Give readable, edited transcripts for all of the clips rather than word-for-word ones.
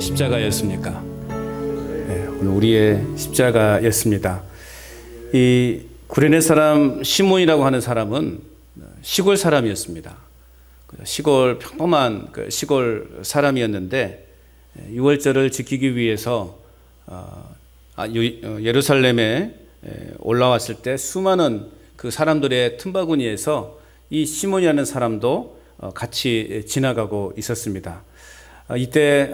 십자가였습니까? 네, 오늘 우리의 십자가였습니다. 이 구레네 사람 시몬이라고 하는 사람은 시골 사람이었습니다. 시골 평범한 시골 사람이었는데 유월절을 지키기 위해서 예루살렘에 올라왔을 때 수많은 그 사람들의 틈바구니에서 이 시몬이라는 사람도 같이 지나가고 있었습니다. 이때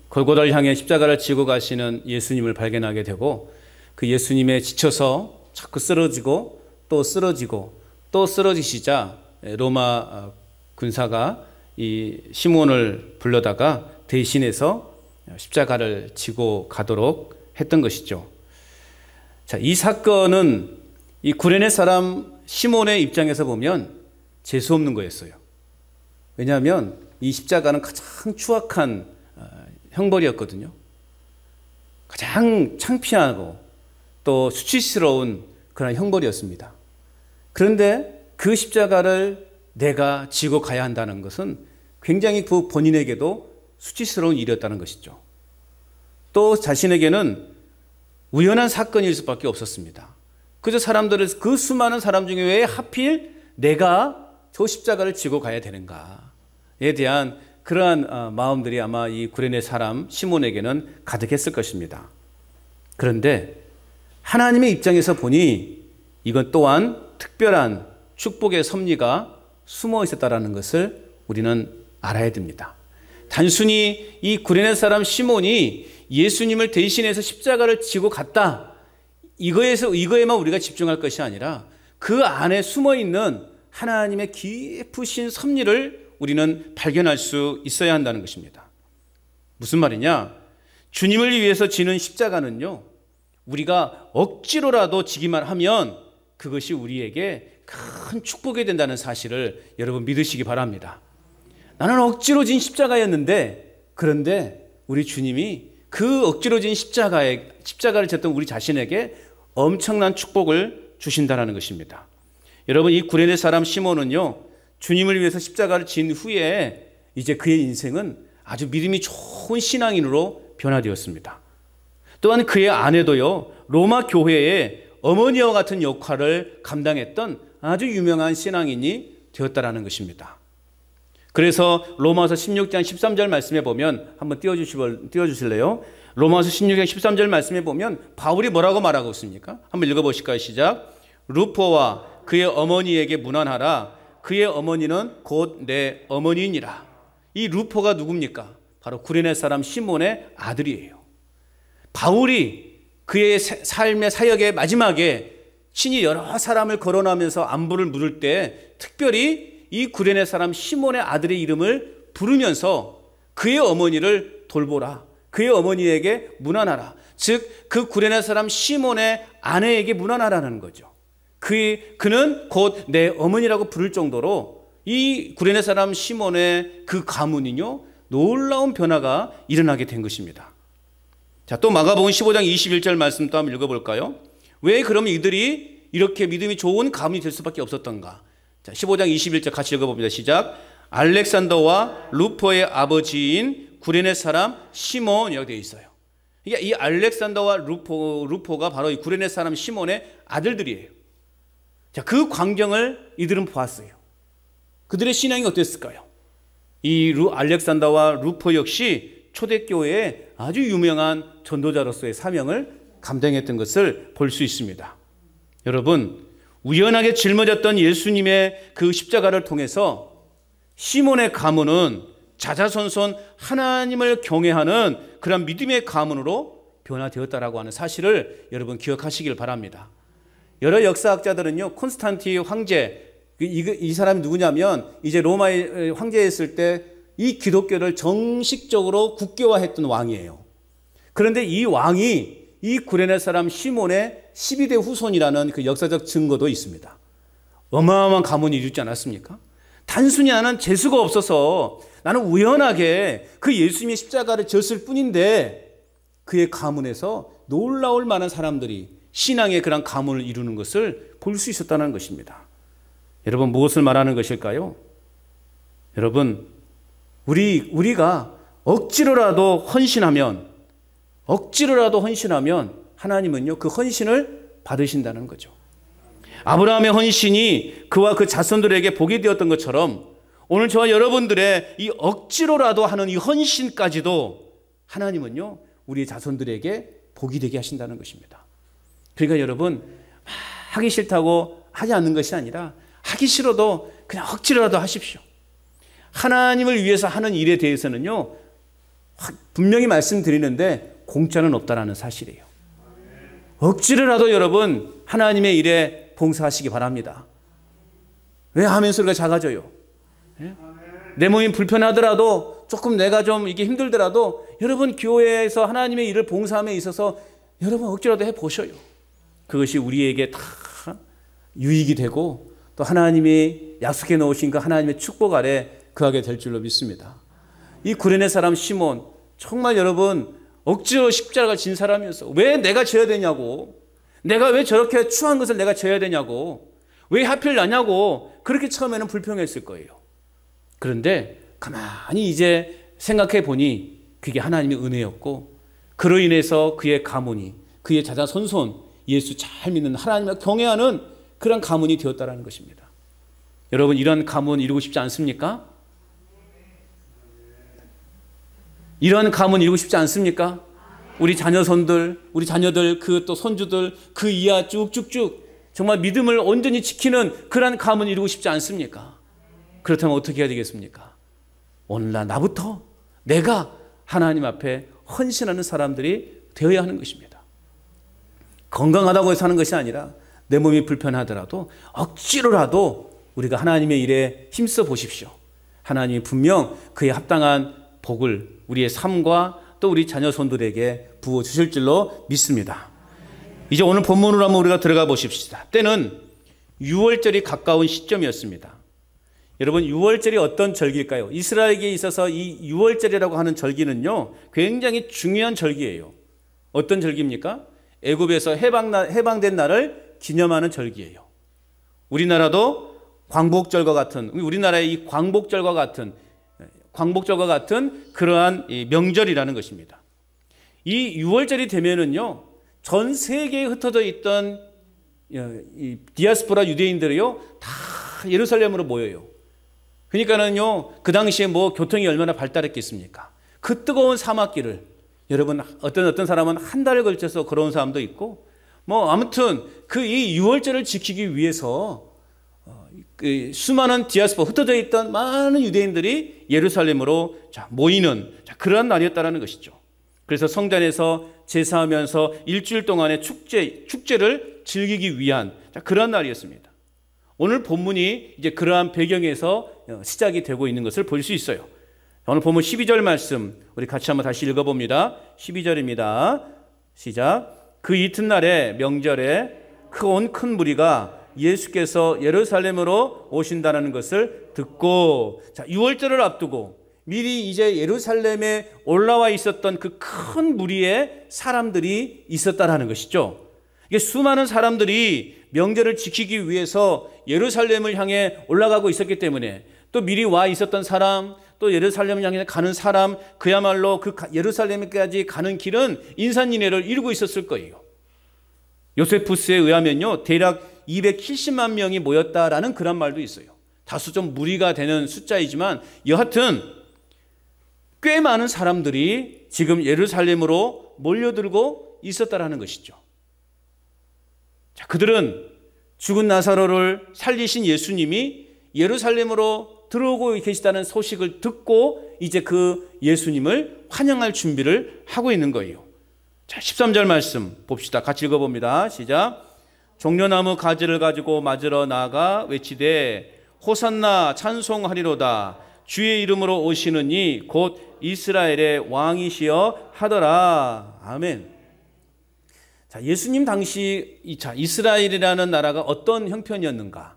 골고다를 향해 십자가를 지고 가시는 예수님을 발견하게 되고 그 예수님에 지쳐서 자꾸 쓰러지고 또 쓰러지고 또 쓰러지시자 로마 군사가 이 시몬을 불러다가 대신해서 십자가를 지고 가도록 했던 것이죠. 자, 이 사건은 이 구레네 사람 시몬의 입장에서 보면 재수 없는 거였어요. 왜냐하면 이 십자가는 가장 추악한 형벌이었거든요. 가장 창피하고 또 수치스러운 그런 형벌이었습니다. 그런데 그 십자가를 내가 지고 가야 한다는 것은 굉장히 그 본인에게도 수치스러운 일이었다는 것이죠. 또 자신에게는 우연한 사건일 수밖에 없었습니다. 그저 그 수많은 사람 중에 왜 하필 내가 저 십자가를 지고 가야 되는가에 대한 그러한 마음들이 아마 이 구레네 사람 시몬에게는 가득했을 것입니다. 그런데 하나님의 입장에서 보니 이건 또한 특별한 축복의 섭리가 숨어 있었다는 것을 우리는 알아야 됩니다. 단순히 이 구레네 사람 시몬이 예수님을 대신해서 십자가를 지고 갔다, 이거에만 우리가 집중할 것이 아니라 그 안에 숨어 있는 하나님의 깊으신 섭리를 우리는 발견할 수 있어야 한다는 것입니다. 무슨 말이냐? 주님을 위해서 지는 십자가는요, 우리가 억지로라도 지기만 하면 그것이 우리에게 큰 축복이 된다는 사실을 여러분 믿으시기 바랍니다. 나는 억지로 진 십자가였는데, 그런데 우리 주님이 그 억지로 진 십자가를 졌던 우리 자신에게 엄청난 축복을 주신다는 것입니다. 여러분, 이 구레네 사람 시몬은요, 주님을 위해서 십자가를 진 후에 이제 그의 인생은 아주 믿음이 좋은 신앙인으로 변화되었습니다. 또한 그의 아내도요, 로마 교회의 어머니와 같은 역할을 감당했던 아주 유명한 신앙인이 되었다라는 것입니다. 그래서 로마서 16장 13절 말씀에 보면 한번 띄워주실래요? 로마서 16장 13절 말씀에 보면 바울이 뭐라고 말하고 있습니까? 한번 읽어보실까요? 시작. 루포와 그의 어머니에게 문안하라. 그의 어머니는 곧 내 어머니이니라. 이 루포가 누굽니까? 바로 구레네 사람 시몬의 아들이에요. 바울이 그의 삶의 사역의 마지막에 친히 여러 사람을 거론하면서 안부를 물을 때 특별히 이 구레네 사람 시몬의 아들의 이름을 부르면서 그의 어머니를 돌보라. 그의 어머니에게 문안하라. 즉 그 구레네 사람 시몬의 아내에게 문안하라는 거죠. 그는 곧 내 어머니라고 부를 정도로 이 구레네 사람 시몬의 그 가문이요, 놀라운 변화가 일어나게 된 것입니다. 자, 또 마가복음 15장 21절 말씀 또 한번 읽어볼까요? 왜 그러면 이들이 이렇게 믿음이 좋은 가문이 될 수밖에 없었던가? 자, 15장 21절 같이 읽어봅니다. 시작. 알렉산더와 루포의 아버지인 구레네 사람 시몬이라고 되어 있어요. 그러니까 이 알렉산더와 루포가 바로 이 구레네 사람 시몬의 아들들이에요. 자, 그 광경을 이들은 보았어요. 그들의 신앙이 어땠을까요? 이 알렉산더와 루포 역시 초대교회의 아주 유명한 전도자로서의 사명을 감당했던 것을 볼 수 있습니다. 여러분, 우연하게 짊어졌던 예수님의 그 십자가를 통해서 시몬의 가문은 자자손손 하나님을 경외하는 그런 믿음의 가문으로 변화되었다라고 하는 사실을 여러분 기억하시길 바랍니다. 여러 역사학자들은요, 콘스탄티 황제, 이 사람이 누구냐면 이제 로마의 황제였을 때 이 기독교를 정식적으로 국교화했던 왕이에요. 그런데 이 왕이 이 구레네 사람 시몬의 12대 후손이라는 그 역사적 증거도 있습니다. 어마어마한 가문이 이루지 않았습니까? 단순히 나는 재수가 없어서 나는 우연하게 그 예수님의 십자가를 졌을 뿐인데 그의 가문에서 놀라울 만한 사람들이 신앙의 그런 가문을 이루는 것을 볼 수 있었다는 것입니다. 여러분, 무엇을 말하는 것일까요? 여러분, 우리가 억지로라도 헌신하면 하나님은요, 그 헌신을 받으신다는 거죠. 아브라함의 헌신이 그와 그 자손들에게 복이 되었던 것처럼 오늘 저와 여러분들의 이 억지로라도 하는 이 헌신까지도 하나님은요, 우리 자손들에게 복이 되게 하신다는 것입니다. 그러니까 여러분, 하기 싫다고 하지 않는 것이 아니라 하기 싫어도 그냥 억지로라도 하십시오. 하나님을 위해서 하는 일에 대해서는요, 분명히 말씀드리는데 공짜는 없다라는 사실이에요. 억지로라도 여러분 하나님의 일에 봉사하시기 바랍니다. 왜 아멘 소리가 작아져요? 예? 내 몸이 불편하더라도 조금 내가 좀 이게 힘들더라도 여러분 교회에서 하나님의 일을 봉사함에 있어서 여러분 억지로라도 해보셔요. 그것이 우리에게 다 유익이 되고 또 하나님이 약속해 놓으신 그 하나님의 축복 아래 거하게 될 줄로 믿습니다. 이 구레네 사람 시몬, 정말 여러분 억지로 십자가를 진 사람이었어. 왜 내가 져야 되냐고, 내가 왜 저렇게 추한 것을 내가 져야 되냐고, 왜 하필 나냐고, 그렇게 처음에는 불평했을 거예요. 그런데 가만히 이제 생각해 보니 그게 하나님의 은혜였고, 그로 인해서 그의 가문이, 그의 자자손손 예수 잘 믿는 하나님을 경외하는 그런 가문이 되었다는 것입니다. 여러분, 이런 가문 이루고 싶지 않습니까? 이런 가문 이루고 싶지 않습니까? 우리 자녀손들, 우리 자녀들, 그 또 손주들, 그 이하 쭉쭉쭉 정말 믿음을 온전히 지키는 그런 가문 이루고 싶지 않습니까? 그렇다면 어떻게 해야 되겠습니까? 오늘날 나부터 내가 하나님 앞에 헌신하는 사람들이 되어야 하는 것입니다. 건강하다고 해서 하는 것이 아니라 내 몸이 불편하더라도 억지로라도 우리가 하나님의 일에 힘써 보십시오. 하나님이 분명 그에 합당한 복을 우리의 삶과 또 우리 자녀손들에게 부어주실 줄로 믿습니다. 이제 오늘 본문으로 한번 우리가 들어가 보십시다. 때는 6월절이 가까운 시점이었습니다. 여러분, 6월절이 어떤 절기일까요? 이스라엘에게 있어서 이 6월절이라고 하는 절기는요, 굉장히 중요한 절기예요. 어떤 절기입니까? 애굽에서 해방된 날을 기념하는 절기예요. 우리나라도 광복절과 같은, 우리나라의 이 광복절과 같은 그러한 명절이라는 것입니다. 이 6월절이 되면은요, 전 세계에 흩어져 있던 이 디아스포라 유대인들이요, 다 예루살렘으로 모여요. 그러니까는요, 그 당시에 뭐 교통이 얼마나 발달했겠습니까? 그 뜨거운 사막길을 여러분, 어떤 사람은 한 달을 걸쳐서 걸어온 사람도 있고, 뭐 아무튼 그 이 6월절을 지키기 위해서 그 수많은 디아스포라 흩어져 있던 많은 유대인들이 예루살렘으로 모이는 그러한 날이었다는 것이죠. 그래서 성전에서 제사하면서 일주일 동안의 축제를 즐기기 위한 그러한 날이었습니다. 오늘 본문이 이제 그러한 배경에서 시작이 되고 있는 것을 볼 수 있어요. 오늘 본문 12절 말씀 우리 같이 한번 다시 읽어봅니다. 12절입니다. 시작. 그 이튿날에 명절에 큰 무리가 예수께서 예루살렘으로 오신다는 것을 듣고, 자, 6월절을 앞두고 미리 이제 예루살렘에 올라와 있었던 그 큰 무리의 사람들이 있었다라는 것이죠. 이게 수많은 사람들이 명절을 지키기 위해서 예루살렘을 향해 올라가고 있었기 때문에 또 미리 와 있었던 사람, 또 예루살렘을 향해 가는 사람, 그야말로 그 예루살렘까지 가는 길은 인산인해를 이루고 있었을 거예요. 요세푸스에 의하면요, 대략 270만 명이 모였다라는 그런 말도 있어요. 다소 좀 무리가 되는 숫자이지만 여하튼 꽤 많은 사람들이 지금 예루살렘으로 몰려들고 있었다라는 것이죠. 자, 그들은 죽은 나사로를 살리신 예수님이 예루살렘으로 들어오고 계시다는 소식을 듣고 이제 그 예수님을 환영할 준비를 하고 있는 거예요. 자, 13절 말씀 봅시다. 같이 읽어봅니다. 시작. 종려나무 가지를 가지고 맞으러 나아가 외치되 호산나 찬송하리로다. 주의 이름으로 오시는 이 곧 이스라엘의 왕이시여 하더라. 아멘. 자, 예수님 당시 이스라엘이라는 나라가 어떤 형편이었는가?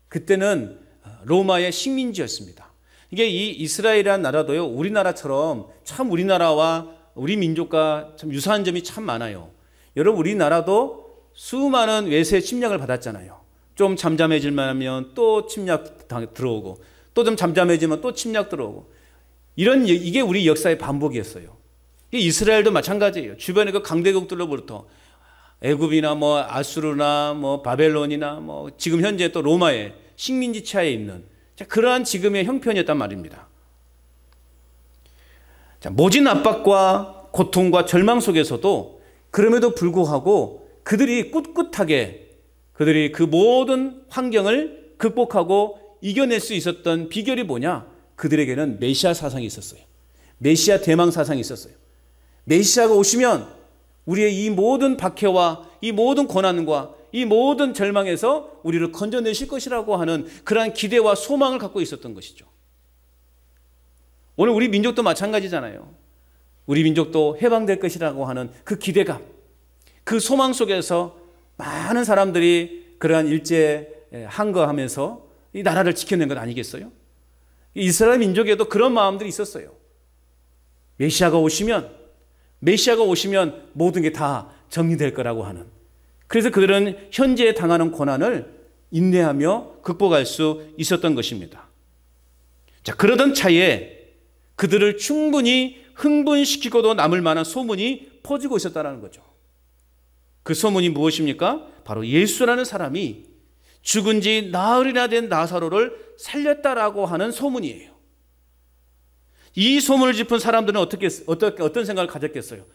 그때는 로마의 식민지였습니다. 이게 이 이스라엘이라는 나라도요, 우리나라처럼 참 우리나라와 우리 민족과 참 유사한 점이 참 많아요. 여러분, 우리나라도 수많은 외세 침략을 받았잖아요. 좀 잠잠해질만 하면 또 침략 들어오고, 또 좀 잠잠해지면 또 침략 들어오고. 이게 우리 역사의 반복이었어요. 이스라엘도 마찬가지예요. 주변에 그 강대국들로부터 애굽이나 뭐 아수르나 뭐 바벨론이나 뭐 지금 현재 또 로마의 식민지 차에 있는 그러한 지금의 형편이었단 말입니다. 모진 압박과 고통과 절망 속에서도 그럼에도 불구하고 그들이 꿋꿋하게 그들이 그 모든 환경을 극복하고 이겨낼 수 있었던 비결이 뭐냐? 그들에게는 메시아 사상이 있었어요. 메시아 대망 사상이 있었어요. 메시아가 오시면 우리의 이 모든 박해와 이 모든 고난과 이 모든 절망에서 우리를 건져내실 것이라고 하는 그러한 기대와 소망을 갖고 있었던 것이죠. 오늘 우리 민족도 마찬가지잖아요. 우리 민족도 해방될 것이라고 하는 그 기대감, 그 소망 속에서 많은 사람들이 그러한 일제 항거하면서 이 나라를 지켜낸 것 아니겠어요? 이스라엘 민족에도 그런 마음들이 있었어요. 메시아가 오시면 모든 게 다 정리될 거라고 하는. 그래서 그들은 현재 당하는 고난을 인내하며 극복할 수 있었던 것입니다. 자, 그러던 차에 그들을 충분히 흥분시키고도 남을 만한 소문이 퍼지고 있었다는 거죠. 그 소문이 무엇입니까? 바로 예수라는 사람이 죽은 지 나흘이나 된 나사로를 살렸다라고 하는 소문이에요. 이 소문을 짚은 사람들은 어떤 생각을 가졌겠어요?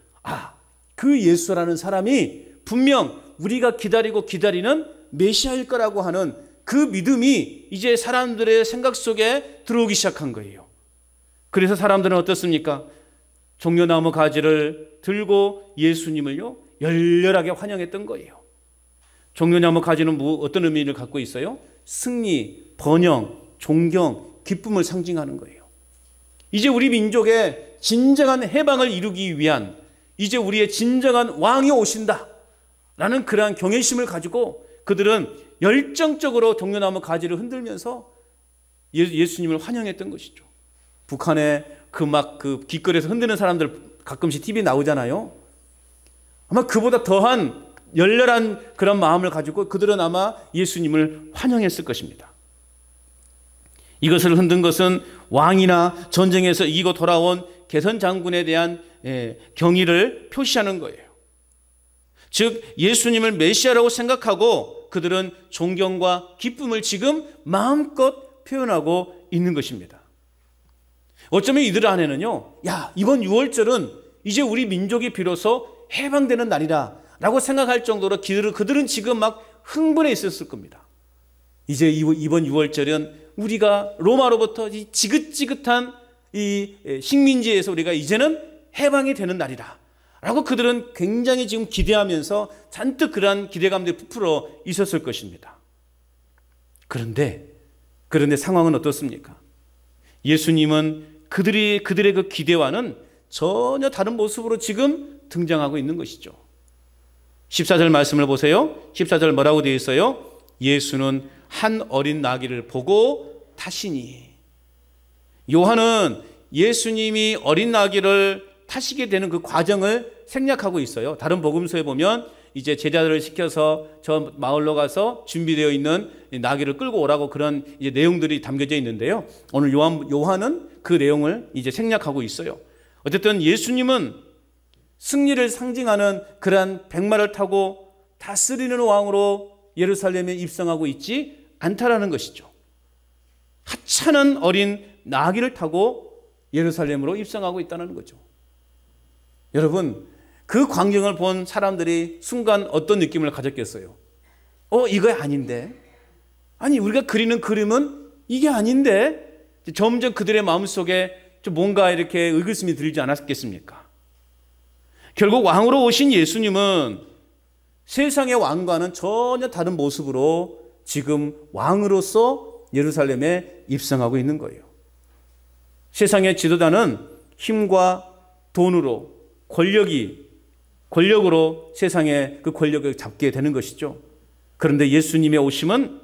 그 예수라는 사람이 분명 우리가 기다리고 기다리는 메시아일 거라고 하는 그 믿음이 이제 사람들의 생각 속에 들어오기 시작한 거예요. 그래서 사람들은 어떻습니까? 종려나무 가지를 들고 예수님을요 열렬하게 환영했던 거예요. 종려나무 가지는 어떤 의미를 갖고 있어요? 승리, 번영, 존경, 기쁨을 상징하는 거예요. 이제 우리 민족의 진정한 해방을 이루기 위한 이제 우리의 진정한 왕이 오신다 라는 그러한 경외심을 가지고 그들은 열정적으로 종려나무 가지를 흔들면서 예수님을 환영했던 것이죠. 북한에 그 길거리에서 흔드는 사람들 가끔씩 TV 나오잖아요. 아마 그보다 더한 열렬한 그런 마음을 가지고 그들은 아마 예수님을 환영했을 것입니다. 이것을 흔든 것은 왕이나 전쟁에서 이기고 돌아온 개선 장군에 대한 경의를 표시하는 거예요. 즉 예수님을 메시아라고 생각하고 그들은 존경과 기쁨을 지금 마음껏 표현하고 있는 것입니다. 어쩌면 이들 안에는요, 이번 6월절은 이제 우리 민족이 비로소 해방되는 날이다 라고 생각할 정도로 그들은 지금 막 흥분해 있었을 겁니다. 이제 이번 6월절은 우리가 로마로부터 이 지긋지긋한 이 식민지에서 우리가 이제는 해방이 되는 날이다 라고 그들은 굉장히 지금 기대하면서 잔뜩 그러한 기대감들이 부풀어 있었을 것입니다. 그런데 상황은 어떻습니까? 예수님은 그들의 그 기대와는 전혀 다른 모습으로 지금 등장하고 있는 것이죠. 14절 말씀을 보세요. 14절 뭐라고 되어 있어요? 예수는 한 어린 나귀를 보고 타시니. 요한은 예수님이 어린 나귀를 타시게 되는 그 과정을 생략하고 있어요. 다른 복음서에 보면 이제 제자들을 시켜서 저 마을로 가서 준비되어 있는 나귀를 끌고 오라고 그런 이제 내용들이 담겨져 있는데요. 오늘 요한은 그 내용을 이제 생략하고 있어요. 어쨌든 예수님은 승리를 상징하는 그러한 백마를 타고 다스리는 왕으로 예루살렘에 입성하고 있지 않다라는 것이죠. 하찮은 어린 나귀를 타고 예루살렘으로 입성하고 있다는 거죠. 여러분, 그 광경을 본 사람들이 순간 어떤 느낌을 가졌겠어요? 이거 아닌데? 아니, 우리가 그리는 그림은 이게 아닌데? 점점 그들의 마음속에 좀 뭔가 이렇게 의구심이 들지 않았겠습니까? 결국 왕으로 오신 예수님은 세상의 왕과는 전혀 다른 모습으로 지금 왕으로서 예루살렘에 입성하고 있는 거예요. 세상의 지도자는 힘과 돈으로 권력으로 세상의 그 권력을 잡게 되는 것이죠. 그런데 예수님의 오심은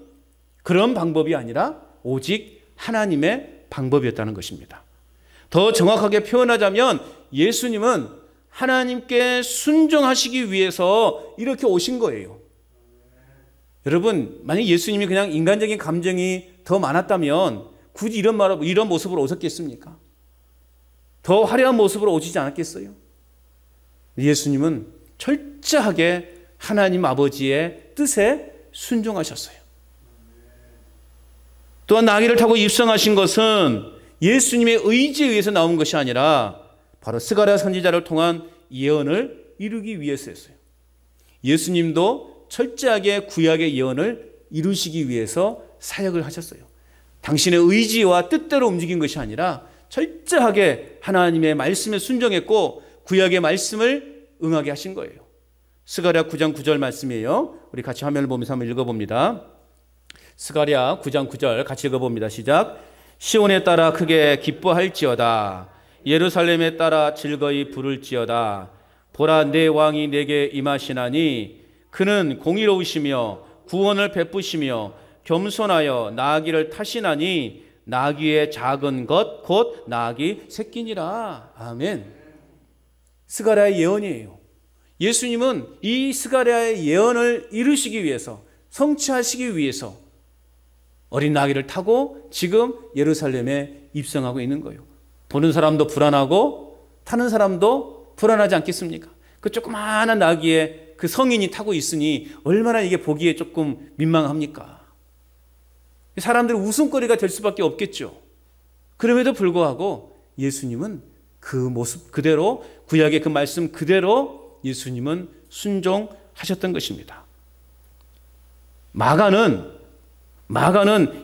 그런 방법이 아니라 오직 하나님의 방법이었다는 것입니다. 더 정확하게 표현하자면 예수님은 하나님께 순종하시기 위해서 이렇게 오신 거예요. 여러분, 만약 예수님이 그냥 인간적인 감정이 더 많았다면 굳이 이런 모습으로 오셨겠습니까? 더 화려한 모습으로 오시지 않았겠어요? 예수님은 철저하게 하나님 아버지의 뜻에 순종하셨어요. 또한 나귀를 타고 입성하신 것은 예수님의 의지에 의해서 나온 것이 아니라 바로 스가랴 선지자를 통한 예언을 이루기 위해서였어요. 예수님도 철저하게 구약의 예언을 이루시기 위해서 사역을 하셨어요. 당신의 의지와 뜻대로 움직인 것이 아니라 철저하게 하나님의 말씀에 순종했고 구약의 말씀을 응하게 하신 거예요. 스가랴 9장 9절 말씀이에요. 우리 같이 화면을 보면서 한번 읽어봅니다. 스가랴 9장 9절 같이 읽어봅니다. 시작. 시온에 따라 크게 기뻐할지어다. 예루살렘에 따라 즐거이 부를지어다. 보라, 내 왕이 내게 임하시나니 그는 공의로우시며 구원을 베푸시며 겸손하여 나귀를 타시나니 나귀의 작은 것 곧 나귀 새끼니라. 아멘. 스가랴의 예언이에요. 예수님은 이 스가랴의 예언을 이루시기 위해서, 성취하시기 위해서 어린 나귀를 타고 지금 예루살렘에 입성하고 있는 거예요. 보는 사람도 불안하고 타는 사람도 불안하지 않겠습니까? 그 조그마한 나귀에 그 성인이 타고 있으니 얼마나 이게 보기에 조금 민망합니까? 사람들이 웃음거리가 될 수밖에 없겠죠. 그럼에도 불구하고 예수님은 그 모습 그대로, 구약의 그 말씀 그대로 예수님은 순종하셨던 것입니다. 마가는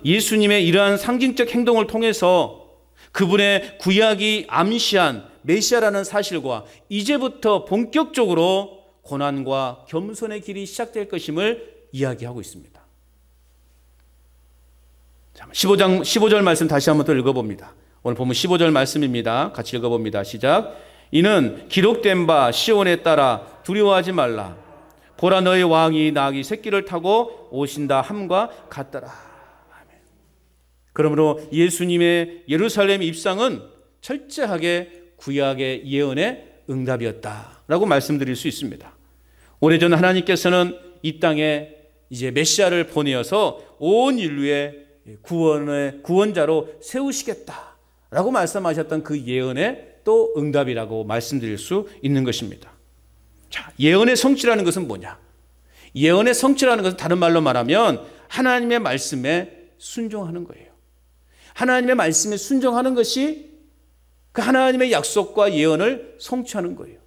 예수님의 이러한 상징적 행동을 통해서 그분의 구약이 암시한 메시아라는 사실과 이제부터 본격적으로 고난과 겸손의 길이 시작될 것임을 이야기하고 있습니다. 15절 말씀 다시 한번 더 읽어봅니다. 오늘 보면 15절 말씀입니다. 같이 읽어봅니다. 시작. 이는 기록된 바 시온에 따라 두려워하지 말라. 보라, 너의 왕이 나귀 새끼를 타고 오신다 함과 같더라. 아멘. 그러므로 예수님의 예루살렘 입성은 철저하게 구약의 예언의 응답이었다라고 말씀드릴 수 있습니다. 오래전 하나님께서는 이 땅에 이제 메시아를 보내어서 온 인류의 구원자로 세우시겠다라고 말씀하셨던 그 예언의 또 응답이라고 말씀드릴 수 있는 것입니다. 자, 예언의 성취라는 것은 뭐냐? 예언의 성취라는 것은 다른 말로 말하면 하나님의 말씀에 순종하는 거예요. 하나님의 말씀에 순종하는 것이 그 하나님의 약속과 예언을 성취하는 거예요.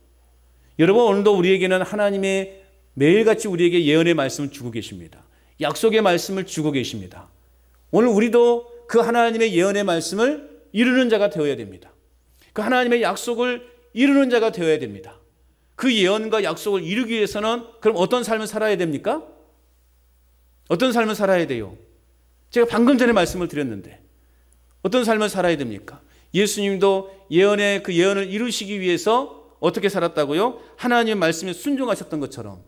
여러분, 오늘도 우리에게는 하나님의 매일같이 우리에게 예언의 말씀을 주고 계십니다. 약속의 말씀을 주고 계십니다. 오늘 우리도 그 하나님의 예언의 말씀을 이루는 자가 되어야 됩니다. 그 하나님의 약속을 이루는 자가 되어야 됩니다. 그 예언과 약속을 이루기 위해서는 그럼 어떤 삶을 살아야 됩니까? 어떤 삶을 살아야 돼요? 제가 방금 전에 말씀을 드렸는데 어떤 삶을 살아야 됩니까? 예수님도 예언의 그 예언을 이루시기 위해서 어떻게 살았다고요? 하나님의 말씀에 순종하셨던 것처럼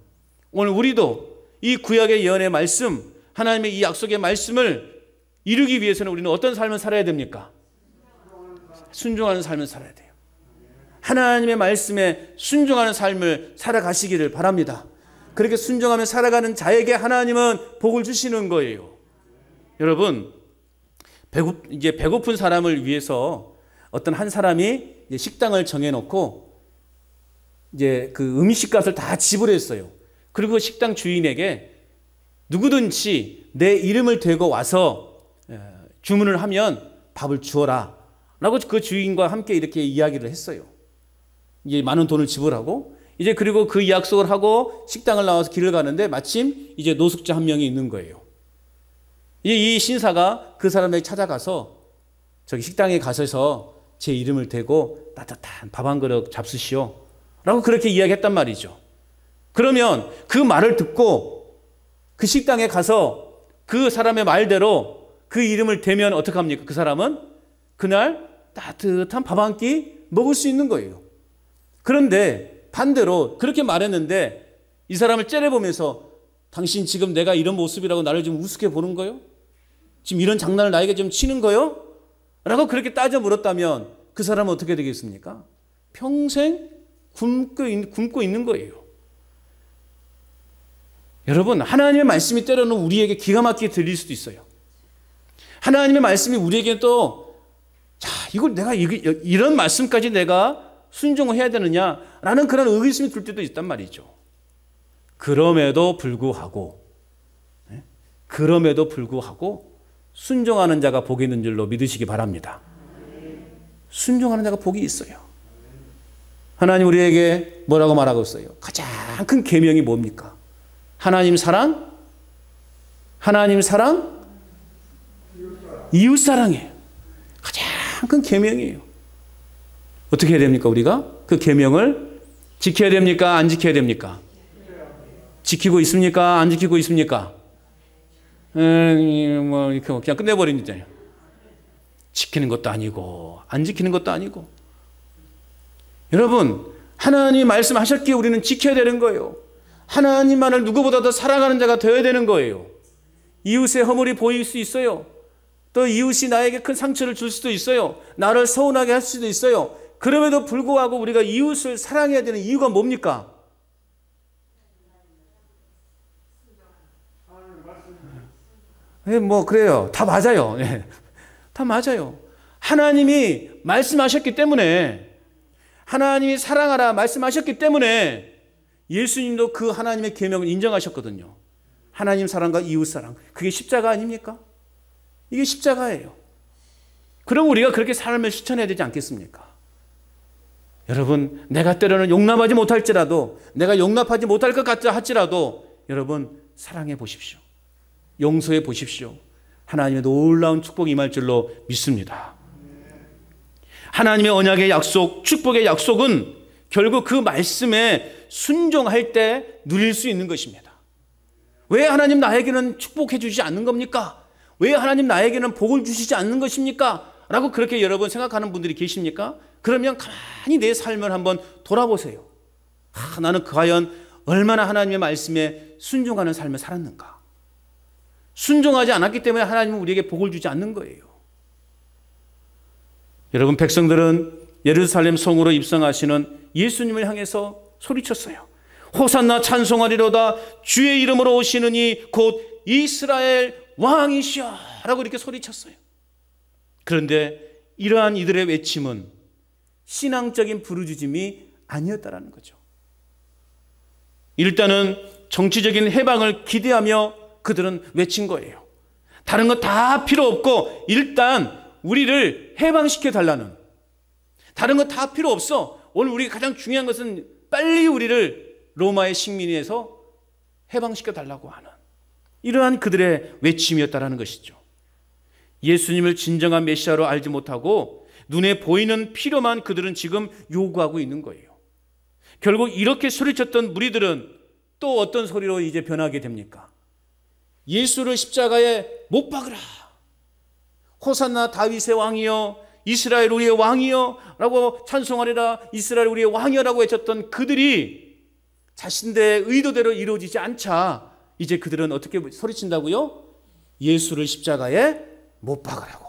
오늘 우리도 이 구약의 예언의 말씀, 하나님의 이 약속의 말씀을 이루기 위해서는 우리는 어떤 삶을 살아야 됩니까? 순종하는 삶을 살아야 돼요. 하나님의 말씀에 순종하는 삶을 살아가시기를 바랍니다. 그렇게 순종하며 살아가는 자에게 하나님은 복을 주시는 거예요. 여러분, 이제 배고픈 사람을 위해서 어떤 한 사람이 이제 식당을 정해놓고 이제 그 음식값을 다 지불했어요. 그리고 식당 주인에게 누구든지 내 이름을 대고 와서 주문을 하면 밥을 주어라 라고 그 주인과 함께 이렇게 이야기를 했어요. 이제 많은 돈을 지불하고 이제 그리고 그 약속을 하고 식당을 나와서 길을 가는데 마침 이제 노숙자 한 명이 있는 거예요. 이 신사가 그 사람에게 찾아가서 저기 식당에 가셔서 제 이름을 대고 따뜻한 밥 한 그릇 잡수시오 라고 그렇게 이야기했단 말이죠. 그러면 그 말을 듣고 그 식당에 가서 그 사람의 말대로 그 이름을 대면 어떡합니까? 그 사람은 그날 따뜻한 밥 한 끼 먹을 수 있는 거예요. 그런데 반대로 그렇게 말했는데 이 사람을 째려보면서 당신 지금 내가 이런 모습이라고 나를 좀 우습게 보는 거요? 지금 이런 장난을 나에게 좀 치는 거요? 라고 그렇게 따져 물었다면 그 사람은 어떻게 되겠습니까? 평생 굶고 있는 거예요. 여러분, 하나님의 말씀이 때로는 우리에게 기가 막히게 들릴 수도 있어요. 하나님의 말씀이 우리에게 또 이걸 내가 이런 말씀까지 내가 순종을 해야 되느냐라는 그런 의구심이 들 때도 있단 말이죠. 그럼에도 불구하고 순종하는 자가 복이 있는 줄로 믿으시기 바랍니다. 순종하는 자가 복이 있어요. 하나님 우리에게 뭐라고 말하고 있어요? 가장 큰 계명이 뭡니까? 하나님 사랑, 이웃 사랑이에요. 가장 큰 계명이에요. 어떻게 해야 됩니까? 우리가 그 계명을 지켜야 됩니까? 안 지켜야 됩니까? 지키고 있습니까? 안 지키고 있습니까? 뭐 이렇게 그냥 끝내버리잖아요. 지키는 것도 아니고 안 지키는 것도 아니고. 여러분, 하나님 말씀하셨기에 우리는 지켜야 되는 거예요. 하나님만을 누구보다도 사랑하는 자가 되어야 되는 거예요. 이웃의 허물이 보일 수 있어요. 또 이웃이 나에게 큰 상처를 줄 수도 있어요. 나를 서운하게 할 수도 있어요. 그럼에도 불구하고 우리가 이웃을 사랑해야 되는 이유가 뭡니까? 뭐 그래요. 다 맞아요. 다 맞아요. 하나님이 말씀하셨기 때문에, 하나님이 사랑하라 말씀하셨기 때문에 예수님도 그 하나님의 계명을 인정하셨거든요. 하나님 사랑과 이웃 사랑. 그게 십자가 아닙니까? 이게 십자가예요. 그럼 우리가 그렇게 삶을 실천해야 되지 않겠습니까? 여러분, 내가 때로는 용납하지 못할지라도, 내가 용납하지 못할 것 같자 할지라도 여러분 사랑해 보십시오. 용서해 보십시오. 하나님의 놀라운 축복이 임할 줄로 믿습니다. 하나님의 언약의 약속, 축복의 약속은 결국 그 말씀에 순종할 때 누릴 수 있는 것입니다. 왜 하나님 나에게는 축복해 주시지 않는 겁니까? 왜 하나님 나에게는 복을 주시지 않는 것입니까? 라고 그렇게 여러분 생각하는 분들이 계십니까? 그러면 가만히 내 삶을 한번 돌아보세요. 나는 과연 얼마나 하나님의 말씀에 순종하는 삶을 살았는가? 순종하지 않았기 때문에 하나님은 우리에게 복을 주지 않는 거예요. 여러분, 백성들은 예루살렘 성으로 입성하시는 예수님을 향해서 소리쳤어요. 호산나 찬송하리로다, 주의 이름으로 오시는 이 곧 이스라엘 왕이시여 라고 이렇게 소리쳤어요. 그런데 이러한 이들의 외침은 신앙적인 부르짖음이 아니었다라는 거죠. 일단은 정치적인 해방을 기대하며 그들은 외친 거예요. 다른 거 다 필요 없고 일단 우리를 해방시켜 달라는, 다른 거 다 필요 없어. 오늘 우리가 가장 중요한 것은 빨리 우리를 로마의 식민지에서 해방시켜 달라고 하는 이러한 그들의 외침이었다라는 것이죠. 예수님을 진정한 메시아로 알지 못하고 눈에 보이는 필요만 그들은 지금 요구하고 있는 거예요. 결국 이렇게 소리쳤던 무리들은 또 어떤 소리로 이제 변하게 됩니까? 예수를 십자가에 못 박으라. 호산나 다윗의 왕이여, 이스라엘 우리의 왕이여 라고 찬송하리라. 이스라엘 우리의 왕이여라고 외쳤던 그들이 자신들의 의도대로 이루어지지 않자 이제 그들은 어떻게 소리친다고요? 예수를 십자가에 못 박으라고.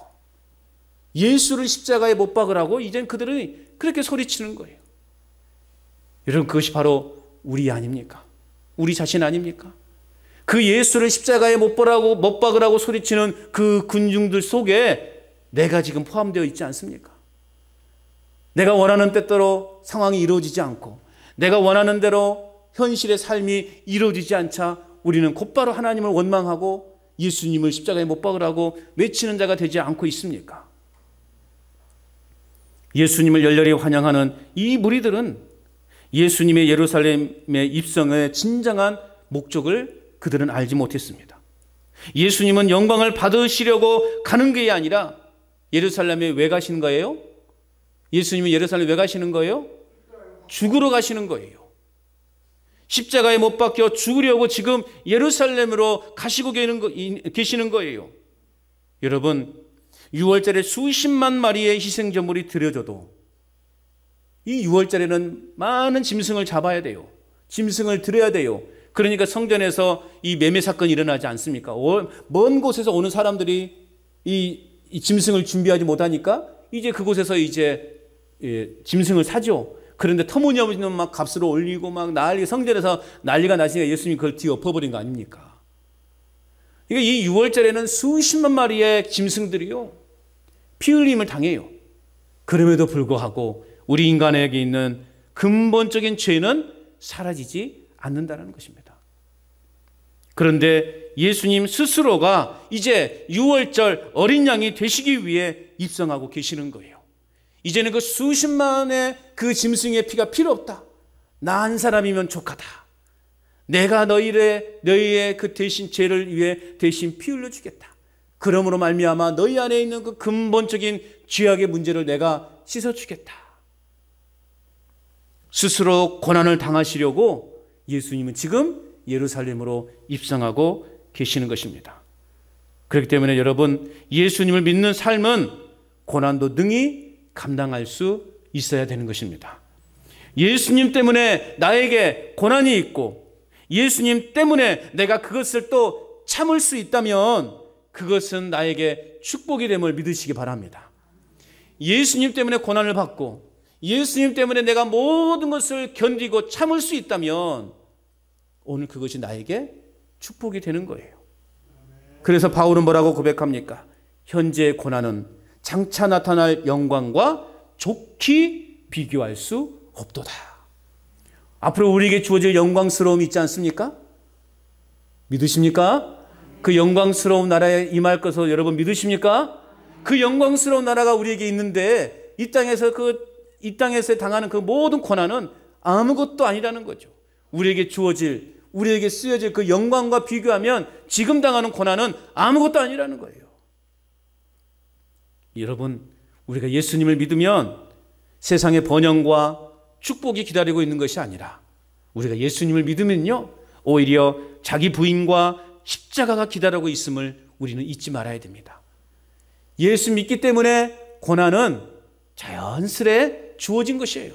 예수를 십자가에 못 박으라고 이젠 그들은 그렇게 소리치는 거예요. 여러분, 그것이 바로 우리 아닙니까? 우리 자신 아닙니까? 그 예수를 십자가에 못 박으라고 소리치는 그 군중들 속에 내가 지금 포함되어 있지 않습니까? 내가 원하는 때대로 상황이 이루어지지 않고 내가 원하는 대로 현실의 삶이 이루어지지 않자 우리는 곧바로 하나님을 원망하고 예수님을 십자가에 못 박으라고 외치는 자가 되지 않고 있습니까? 예수님을 열렬히 환영하는 이 무리들은 예수님의 예루살렘의 입성의 진정한 목적을 그들은 알지 못했습니다. 예수님은 영광을 받으시려고 가는 게 아니라 예루살렘에 왜 가시는 거예요? 예수님이 예루살렘에 왜 가시는 거예요? 죽으러 가시는 거예요. 십자가에 못 박혀 죽으려고 지금 예루살렘으로 가시고 계시는 거예요. 여러분, 6월절에 수십만 마리의 희생제물이 드려져도 이 6월절에는 많은 짐승을 잡아야 돼요. 짐승을 드려야 돼요. 그러니까 성전에서 이 매매 사건이 일어나지 않습니까? 먼 곳에서 오는 사람들이 이 짐승을 준비하지 못하니까 이제 그곳에서 이제 짐승을 사죠. 그런데 터무니없는 막 값으로 올리고 막 성전에서 난리가 나시니까 예수님이 그걸 뒤엎어버린 거 아닙니까? 그러니까 이 6월절에는 수십만 마리의 짐승들이요 피 흘림을 당해요. 그럼에도 불구하고 우리 인간에게 있는 근본적인 죄는 사라지지 않는다는 것입니다. 그런데 예수님 스스로가 이제 6월절 어린 양이 되시기 위해 입성하고 계시는 거예요. 이제는 그 수십만의 그 짐승의 피가 필요 없다. 나 한 사람이면 족하다. 내가 너희의 그 대신 죄를 위해 대신 피 흘려 주겠다. 그러므로 말미암아 너희 안에 있는 그 근본적인 죄악의 문제를 내가 씻어 주겠다. 스스로 고난을 당하시려고 예수님은 지금 예루살렘으로 입성하고 계시는 것입니다. 그렇기 때문에 여러분, 예수님을 믿는 삶은 고난도 능히 감당할 수 있어야 되는 것입니다. 예수님 때문에 나에게 고난이 있고 예수님 때문에 내가 그것을 또 참을 수 있다면 그것은 나에게 축복이 됨을 믿으시기 바랍니다. 예수님 때문에 고난을 받고 예수님 때문에 내가 모든 것을 견디고 참을 수 있다면 오늘 그것이 나에게 축복이 되는 거예요. 그래서 바울은 뭐라고 고백합니까? 현재의 고난은 장차 나타날 영광과 좋게 비교할 수 없도다. 앞으로 우리에게 주어질 영광스러움이 있지 않습니까? 믿으십니까? 그 영광스러운 나라에 임할 것을 여러분 믿으십니까? 그 영광스러운 나라가 우리에게 있는데 이 땅에서 당하는 그 모든 고난은 아무것도 아니라는 거죠. 우리에게 쓰여질 그 영광과 비교하면 지금 당하는 고난은 아무것도 아니라는 거예요. 여러분, 우리가 예수님을 믿으면 세상의 번영과 축복이 기다리고 있는 것이 아니라 우리가 예수님을 믿으면요, 오히려 자기 부인과 십자가가 기다리고 있음을 우리는 잊지 말아야 됩니다. 예수 믿기 때문에 고난은 자연스레 주어진 것이에요.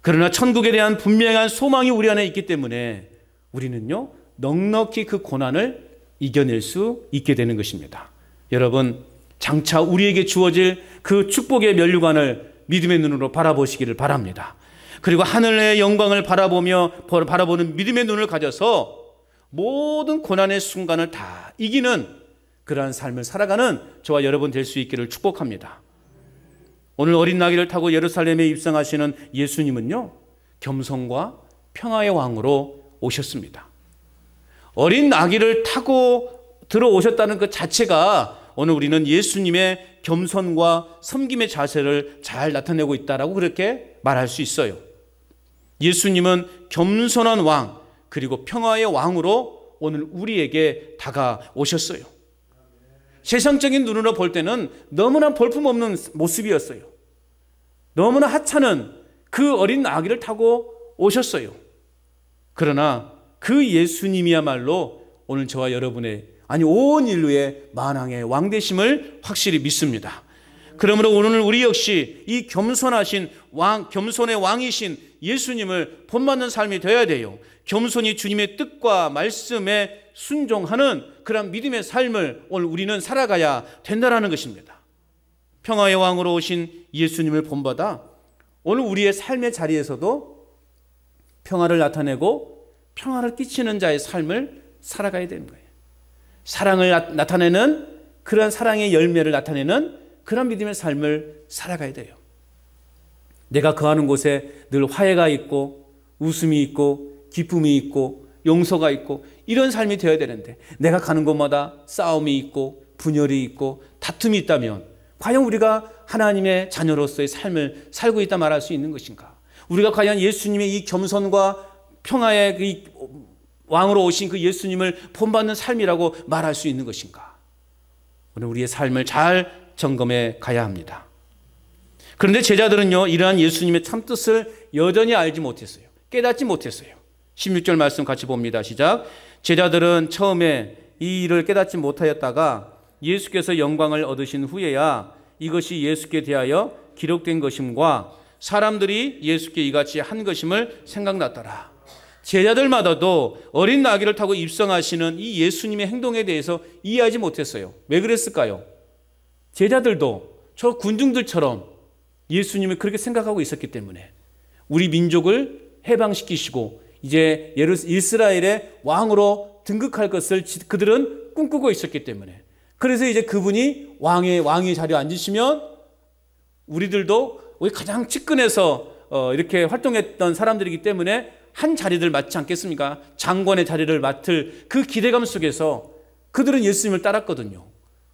그러나 천국에 대한 분명한 소망이 우리 안에 있기 때문에 우리는요, 넉넉히 그 고난을 이겨낼 수 있게 되는 것입니다. 여러분, 장차 우리에게 주어질 그 축복의 면류관을 믿음의 눈으로 바라보시기를 바랍니다. 그리고 하늘의 영광을 바라보는 믿음의 눈을 가져서 모든 고난의 순간을 다 이기는 그러한 삶을 살아가는 저와 여러분 될 수 있기를 축복합니다. 오늘 어린 나귀를 타고 예루살렘에 입성하시는 예수님은요, 겸손과 평화의 왕으로 오셨습니다. 어린 나귀를 타고 들어오셨다는 그 자체가 오늘 우리는 예수님의 겸손과 섬김의 자세를 잘 나타내고 있다라고 그렇게 말할 수 있어요. 예수님은 겸손한 왕 그리고 평화의 왕으로 오늘 우리에게 다가오셨어요. 세상적인 눈으로 볼 때는 너무나 볼품없는 모습이었어요. 너무나 하찮은 그 어린 나귀를 타고 오셨어요. 그러나 그 예수님이야말로 오늘 저와 여러분의 온 인류의 만왕의 왕 되심을 확실히 믿습니다. 그러므로 오늘 우리 역시 이 겸손하신 왕, 겸손의 왕이신 예수님을 본받는 삶이 되어야 돼요. 겸손히 주님의 뜻과 말씀에 순종하는 그런 믿음의 삶을 오늘 우리는 살아가야 된다는 것입니다. 평화의 왕으로 오신 예수님을 본받아 오늘 우리의 삶의 자리에서도 평화를 나타내고 평화를 끼치는 자의 삶을 살아가야 되는 거예요. 사랑을 나타내는 그런 사랑의 열매를 나타내는 그런 믿음의 삶을 살아가야 돼요. 내가 거하는 곳에 늘 화해가 있고 웃음이 있고 기쁨이 있고 용서가 있고 이런 삶이 되어야 되는데 내가 가는 곳마다 싸움이 있고 분열이 있고 다툼이 있다면 과연 우리가 하나님의 자녀로서의 삶을 살고 있다 말할 수 있는 것인가? 우리가 과연 예수님의 이 겸손과 평화의 그 왕으로 오신 그 예수님을 본받는 삶이라고 말할 수 있는 것인가? 오늘 우리의 삶을 잘 점검해 가야 합니다. 그런데 제자들은요, 이러한 예수님의 참뜻을 여전히 알지 못했어요. 깨닫지 못했어요. 16절 말씀 같이 봅니다. 시작. 제자들은 처음에 이 일을 깨닫지 못하였다가 예수께서 영광을 얻으신 후에야 이것이 예수께 대하여 기록된 것임과 사람들이 예수께 이같이 한 것임을 생각났더라. 제자들마다도 어린 나귀를 타고 입성하시는 이 예수님의 행동에 대해서 이해하지 못했어요. 왜 그랬을까요? 제자들도 저 군중들처럼 예수님을 그렇게 생각하고 있었기 때문에 우리 민족을 해방시키시고 이제 이스라엘의 왕으로 등극할 것을 그들은 꿈꾸고 있었기 때문에 그래서 이제 그분이 왕의 자리에 앉으시면 우리들도 우리 가장 측근에서 이렇게 활동했던 사람들이기 때문에 한 자리를 맡지 않겠습니까? 장관의 자리를 맡을 그 기대감 속에서 그들은 예수님을 따랐거든요.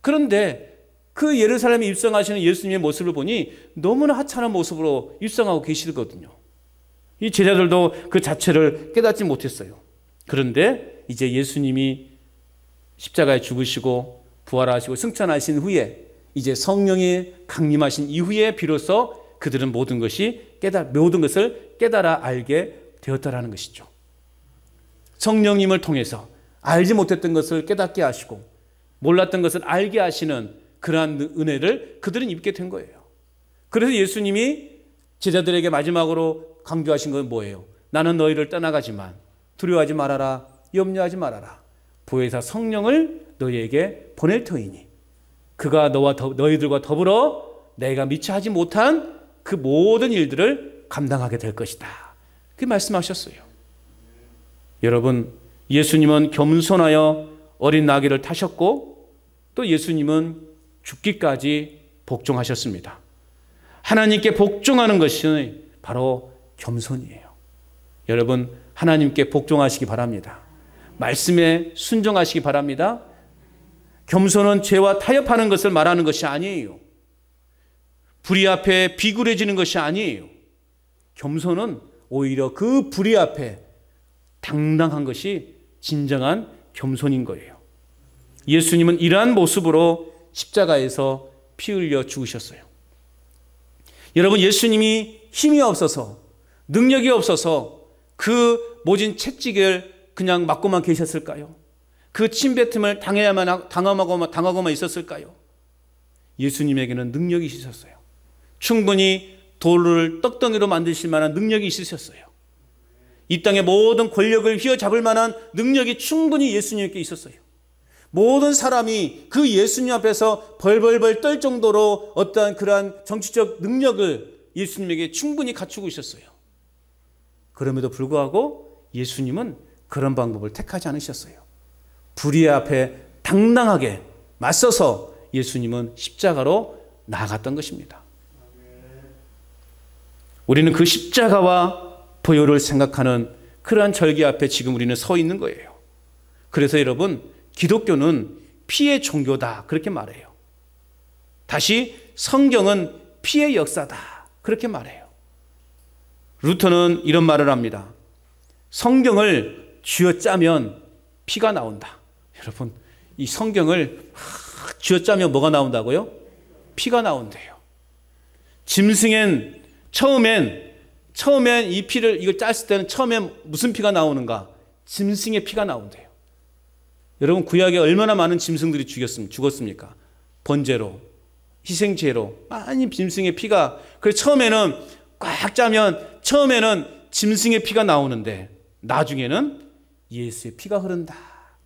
그런데 그 예루살렘에 입성하시는 예수님의 모습을 보니 너무나 하찮은 모습으로 입성하고 계시거든요. 이 제자들도 그 자체를 깨닫지 못했어요. 그런데 이제 예수님이 십자가에 죽으시고 부활하시고 승천하신 후에 이제 성령이 강림하신 이후에 비로소 그들은 모든 것을 깨달아 알게 되었다라는 것이죠. 성령님을 통해서 알지 못했던 것을 깨닫게 하시고 몰랐던 것을 알게 하시는 그러한 은혜를 그들은 입게 된 거예요. 그래서 예수님이 제자들에게 마지막으로 강조하신 건 뭐예요? 나는 너희를 떠나가지만 두려워하지 말아라, 염려하지 말아라. 보혜사 성령을 너희에게 보낼 터이니 그가 너희들과 더불어 내가 미처 하지 못한 그 모든 일들을 감당하게 될 것이다. 그렇게 말씀하셨어요. 여러분, 예수님은 겸손하여 어린 나귀를 타셨고 또 예수님은 죽기까지 복종하셨습니다. 하나님께 복종하는 것이 바로 겸손이에요. 여러분, 하나님께 복종하시기 바랍니다. 말씀에 순종하시기 바랍니다. 겸손은 죄와 타협하는 것을 말하는 것이 아니에요. 불의 앞에 비굴해지는 것이 아니에요. 겸손은 오히려 그 불의 앞에 당당한 것이 진정한 겸손인 거예요. 예수님은 이러한 모습으로 십자가에서 피 흘려 죽으셨어요. 여러분, 예수님이 힘이 없어서 능력이 없어서 그 모진 채찍을 그냥 맞고만 계셨을까요? 그 침뱉음을 당하고만 있었을까요? 예수님에게는 능력이 있으셨어요. 충분히 돌을 떡덩이로 만드실 만한 능력이 있으셨어요. 이 땅의 모든 권력을 휘어잡을 만한 능력이 충분히 예수님께 있었어요. 모든 사람이 그 예수님 앞에서 벌벌벌 떨 정도로 어떠한 그러한 정치적 능력을 예수님에게 충분히 갖추고 있었어요. 그럼에도 불구하고 예수님은 그런 방법을 택하지 않으셨어요. 불의 앞에 당당하게 맞서서 예수님은 십자가로 나아갔던 것입니다. 우리는 그 십자가와 보혈을 생각하는 그러한 절기 앞에 지금 우리는 서 있는 거예요. 그래서 여러분, 기독교는 피의 종교다 그렇게 말해요. 다시 성경은 피의 역사다 그렇게 말해요. 루터는 이런 말을 합니다. 성경을 쥐어짜면 피가 나온다. 여러분, 이 성경을 쥐어짜면 뭐가 나온다고요? 피가 나온대요. 짐승엔 처음엔 이 피를 이걸 짰을 때는 처음엔 무슨 피가 나오는가? 짐승의 피가 나온대요. 여러분, 구약에 얼마나 많은 짐승들이 죽었습니까? 번제로, 희생제로 많이 짐승의 피가. 그래서 처음에는 꽉 짜면 처음에는 짐승의 피가 나오는데 나중에는 예수의 피가 흐른다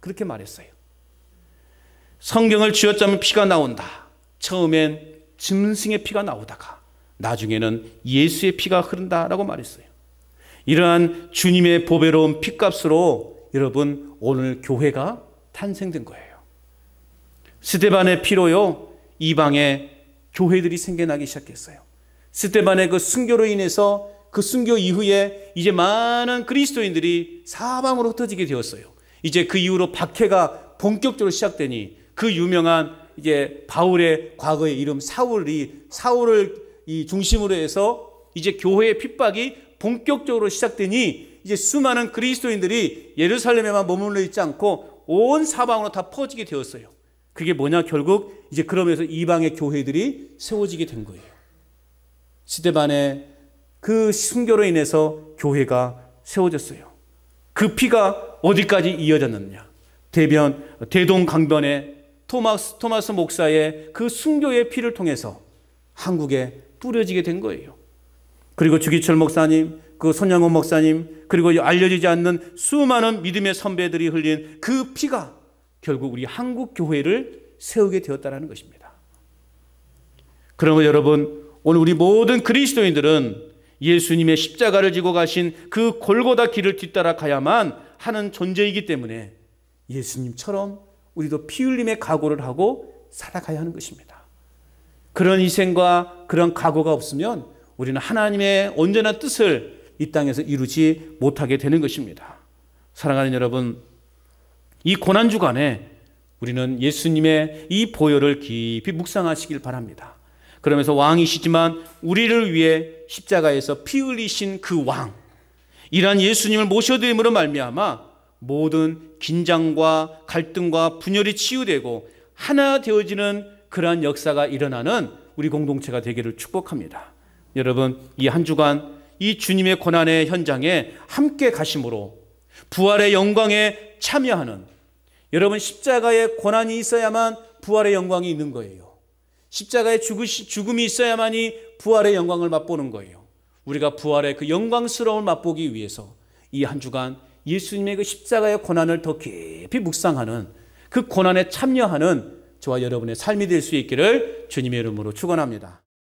그렇게 말했어요. 성경을 쥐어짜면 피가 나온다. 처음엔 짐승의 피가 나오다가 나중에는 예수의 피가 흐른다라고 말했어요. 이러한 주님의 보배로운 피값으로 여러분, 오늘 교회가 탄생된 거예요. 스데반의 피로요, 이방의 교회들이 생겨나기 시작했어요. 스데반의 그 순교로 인해서 그 순교 이후에 이제 많은 그리스도인들이 사방으로 흩어지게 되었어요. 이제 그 이후로 박해가 본격적으로 시작되니 그 유명한 이제 바울의 과거의 이름 사울을 이 중심으로 해서 이제 교회의 핍박이 본격적으로 시작되니 이제 수많은 그리스도인들이 예루살렘에만 머물러 있지 않고 온 사방으로 다 퍼지게 되었어요. 그게 뭐냐? 결국 이제 그러면서 이방의 교회들이 세워지게 된 거예요. 스데반의 그 순교로 인해서 교회가 세워졌어요. 그 피가 어디까지 이어졌느냐? 대동강변의 토마스 목사의 그 순교의 피를 통해서 한국에 뿌려지게 된 거예요. 그리고 주기철 목사님, 그 손양원 목사님, 그리고 알려지지 않는 수많은 믿음의 선배들이 흘린 그 피가 결국 우리 한국 교회를 세우게 되었다는 것입니다. 그러면 여러분, 오늘 우리 모든 그리스도인들은 예수님의 십자가를 지고 가신 그 골고다 길을 뒤따라 가야만 하는 존재이기 때문에 예수님처럼 우리도 피 흘림의 각오를 하고 살아가야 하는 것입니다. 그런 희생과 그런 각오가 없으면 우리는 하나님의 온전한 뜻을 이 땅에서 이루지 못하게 되는 것입니다. 사랑하는 여러분, 이 고난주간에 우리는 예수님의 이 보혈을 깊이 묵상하시길 바랍니다. 그러면서 왕이시지만 우리를 위해 십자가에서 피 흘리신 그 왕, 이러한 예수님을 모셔드림으로 말미암아 모든 긴장과 갈등과 분열이 치유되고 하나 되어지는 그러한 역사가 일어나는 우리 공동체가 되기를 축복합니다. 여러분, 이 한 주간 이 주님의 고난의 현장에 함께 가심으로 부활의 영광에 참여하는, 여러분, 십자가의 고난이 있어야만 부활의 영광이 있는 거예요. 십자가의 죽음이 있어야만이 부활의 영광을 맛보는 거예요. 우리가 부활의 그 영광스러움을 맛보기 위해서 이 한 주간 예수님의 그 십자가의 고난을 더 깊이 묵상하는, 그 고난에 참여하는 저와 여러분의 삶이 될 수 있기를 주님의 이름으로 축원합니다.